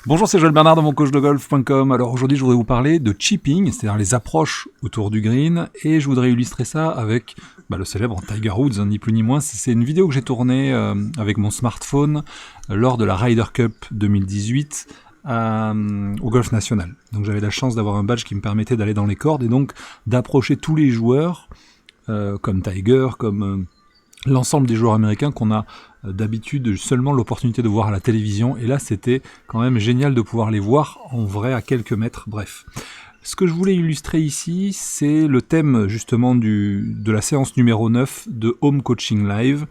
Bonjour, c'est Joël Bernard de moncoachdegolf.com. Alors aujourd'hui, je voudrais vous parler de chipping, c'est-à-dire les approches autour du green, et je voudrais illustrer ça avec le célèbre Tiger Woods, ni plus ni moins. C'est une vidéo que j'ai tournée avec mon smartphone lors de la Ryder Cup 2018 au Golf National. Donc j'avais la chance d'avoir un badge qui me permettait d'aller dans les cordes et donc d'approcher tous les joueurs, comme Tiger, comme l'ensemble des joueurs américains qu'on a d'habitude seulement l'opportunité de voir à la télévision, et là c'était quand même génial de pouvoir les voir en vrai à quelques mètres. Bref, ce que je voulais illustrer ici, c'est le thème justement de la séance numéro 9 de Home Coaching Live,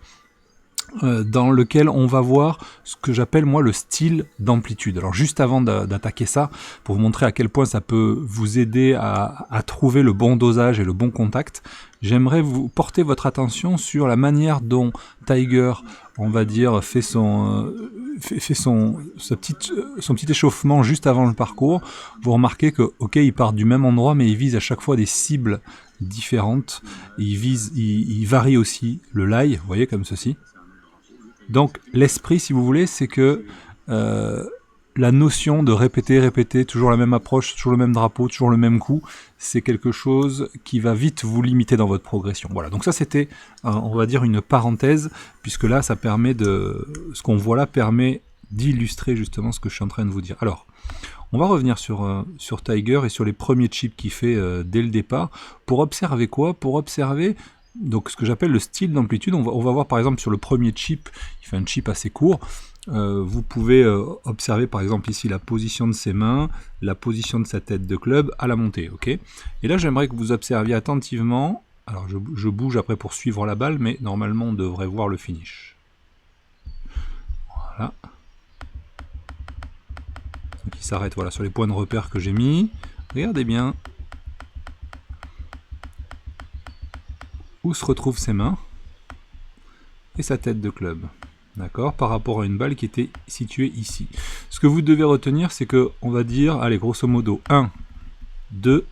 dans lequel on va voir ce que j'appelle moi le style d'amplitude. Alors juste avant d'attaquer ça, pour vous montrer à quel point ça peut vous aider à trouver le bon dosage et le bon contact, j'aimerais vous porter votre attention sur la manière dont Tiger, on va dire, fait son petit échauffement juste avant le parcours. Vous remarquez que, ok, il part du même endroit, mais il vise à chaque fois des cibles différentes. Il varie aussi le lie, vous voyez, comme ceci. Donc l'esprit, si vous voulez, c'est que la notion de répéter, toujours la même approche, toujours le même drapeau, toujours le même coup, c'est quelque chose qui va vite vous limiter dans votre progression. Voilà, donc ça c'était, on va dire, une parenthèse, puisque là, ça permet ce qu'on voit là permet d'illustrer justement ce que je suis en train de vous dire. Alors, on va revenir sur Tiger et sur les premiers chips qu'il fait dès le départ, pour observer quoi? Pour observer donc ce que j'appelle le style d'amplitude. On va voir par exemple sur le premier chip, il fait un chip assez court. Vous pouvez observer par exemple ici la position de ses mains, la position de sa tête de club à la montée, ok. Et là j'aimerais que vous observiez attentivement, alors je bouge après pour suivre la balle, mais normalement on devrait voir le finish. Voilà. Donc il s'arrête, voilà, sur les points de repère que j'ai mis. Regardez bien où se retrouvent ses mains et sa tête de club. D'accord, par rapport à une balle qui était située ici. Ce que vous devez retenir, c'est que, on va dire, allez, grosso modo, 1, 2,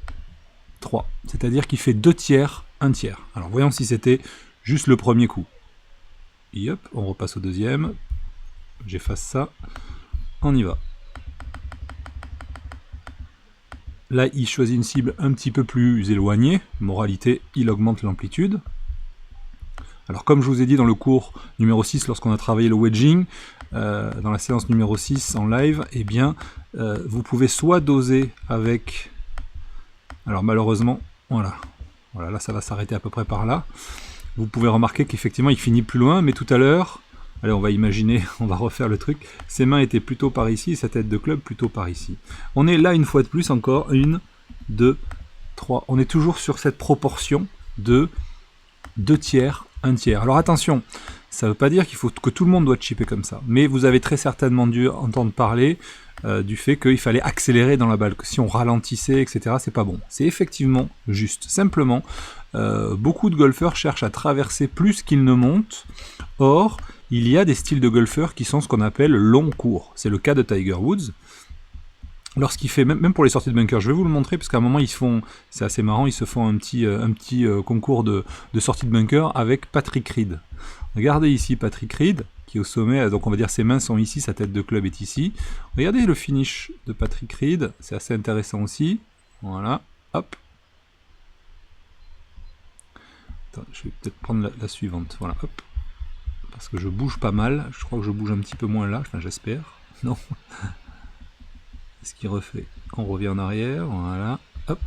3. C'est-à-dire qu'il fait 2 tiers, 1 tiers. Alors, voyons si c'était juste le premier coup. Et hop, on repasse au deuxième. J'efface ça. On y va. Là, il choisit une cible un petit peu plus éloignée. Moralité, il augmente l'amplitude. Alors comme je vous ai dit dans le cours numéro 6, lorsqu'on a travaillé le wedging, dans la séance numéro 6 en live, eh bien, vous pouvez soit doser avec... Alors malheureusement, voilà, là ça va s'arrêter à peu près par là. Vous pouvez remarquer qu'effectivement il finit plus loin, mais tout à l'heure, allez on va imaginer, on va refaire le truc, ses mains étaient plutôt par ici et sa tête de club plutôt par ici. On est là une fois de plus encore, 1, 2, 3, on est toujours sur cette proportion de 2 tiers, 1 tiers. Alors attention, ça ne veut pas dire qu'il faut que tout le monde doit chipper comme ça, mais vous avez très certainement dû entendre parler du fait qu'il fallait accélérer dans la balle, que si on ralentissait, etc., c'est pas bon. C'est effectivement juste. Simplement, beaucoup de golfeurs cherchent à traverser plus qu'ils ne montent. Or, il y a des styles de golfeurs qui sont ce qu'on appelle long court. C'est le cas de Tiger Woods. Lorsqu'il fait, même pour les sorties de bunker, je vais vous le montrer, parce qu'à un moment, ils se font, c'est assez marrant, ils se font un petit concours de sortie de bunker avec Patrick Reed. Regardez ici Patrick Reed, qui est au sommet, donc on va dire ses mains sont ici, sa tête de club est ici. Regardez le finish de Patrick Reed, c'est assez intéressant aussi. Voilà, hop. Attends, je vais peut-être prendre la suivante, voilà, hop. Parce que je bouge pas mal, je crois que je bouge un petit peu moins là, enfin j'espère, non. Ce qu'il refait, on revient en arrière, voilà, hop.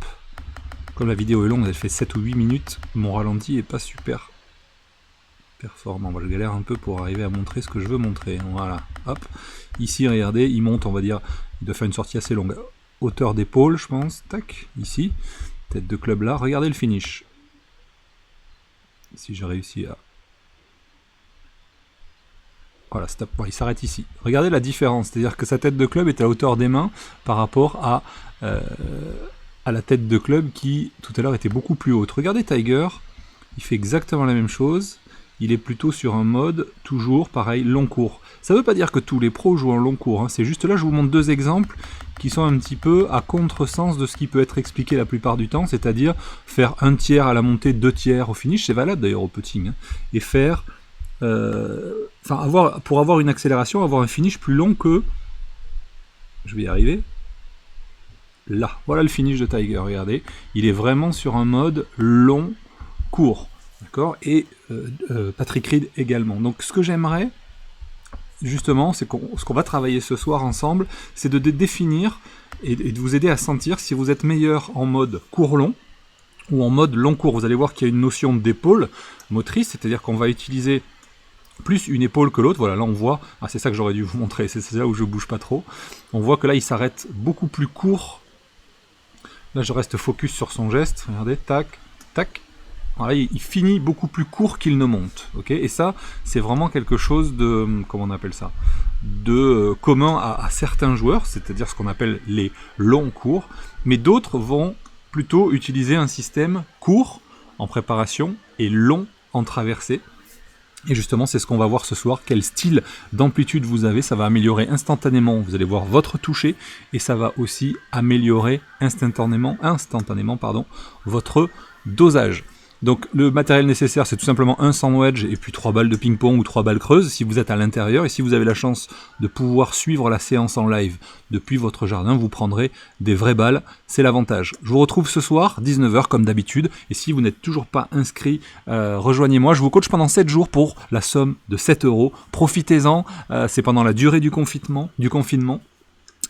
Comme la vidéo est longue, elle fait 7 ou 8 minutes, mon ralenti est pas super performant. Je galère un peu pour arriver à montrer ce que je veux montrer, voilà, hop. Ici, regardez, il monte, on va dire, il doit faire une sortie assez longue. Hauteur d'épaule, je pense, tac, ici, tête de club là, regardez le finish. Si j'ai réussi à... Voilà, stop. Bon, il s'arrête ici. Regardez la différence, c'est-à-dire que sa tête de club est à hauteur des mains par rapport à la tête de club qui, tout à l'heure, était beaucoup plus haute. Regardez Tiger, il fait exactement la même chose. Il est plutôt sur un mode, toujours, pareil, long court. Ça ne veut pas dire que tous les pros jouent en long court, hein. C'est juste là, je vous montre 2 exemples qui sont un petit peu à contresens de ce qui peut être expliqué la plupart du temps, c'est-à-dire faire 1 tiers à la montée, 2 tiers au finish, c'est valable d'ailleurs au putting, hein, et faire... pour avoir une accélération, avoir un finish plus long que je vais y arriver. Là, voilà le finish de Tiger, regardez. Il est vraiment sur un mode long, court. D'accord. Et Patrick Reed également. Donc ce que j'aimerais, justement, c'est ce qu'on va travailler ce soir ensemble, c'est de définir et de vous aider à sentir si vous êtes meilleur en mode court-long ou en mode long-court. Vous allez voir qu'il y a une notion d'épaule motrice, c'est-à-dire qu'on va utiliser plus une épaule que l'autre. Voilà, là on voit, c'est ça que j'aurais dû vous montrer, c'est là où je bouge pas trop. On voit que là il s'arrête beaucoup plus court. Là je reste focus sur son geste, regardez, tac, tac. Voilà, il finit beaucoup plus court qu'il ne monte, ok. Et ça, c'est vraiment quelque chose de, comment on appelle ça, de commun à certains joueurs, c'est-à-dire ce qu'on appelle les longs courts, mais d'autres vont plutôt utiliser un système court en préparation et long en traversée. Et justement, c'est ce qu'on va voir ce soir, quel style d'amplitude vous avez, ça va améliorer instantanément, vous allez voir votre toucher, et ça va aussi améliorer instantanément votre dosage. Donc le matériel nécessaire, c'est tout simplement un sandwich et puis 3 balles de ping-pong ou 3 balles creuses si vous êtes à l'intérieur. Et si vous avez la chance de pouvoir suivre la séance en live depuis votre jardin, vous prendrez des vraies balles, c'est l'avantage. Je vous retrouve ce soir, 19h comme d'habitude. Et si vous n'êtes toujours pas inscrit, rejoignez-moi. Je vous coach pendant 7 jours pour la somme de 7 €. Profitez-en, c'est pendant la durée du confinement.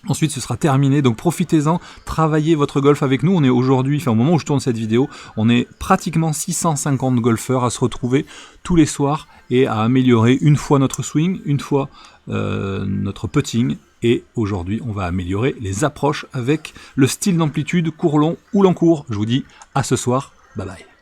Ensuite, ce sera terminé, donc profitez-en, travaillez votre golf avec nous. On est aujourd'hui, au moment où je tourne cette vidéo, on est pratiquement 650 golfeurs à se retrouver tous les soirs et à améliorer une fois notre swing, une fois notre putting. Et aujourd'hui, on va améliorer les approches avec le style d'amplitude court-long ou long-court. Je vous dis à ce soir, bye bye.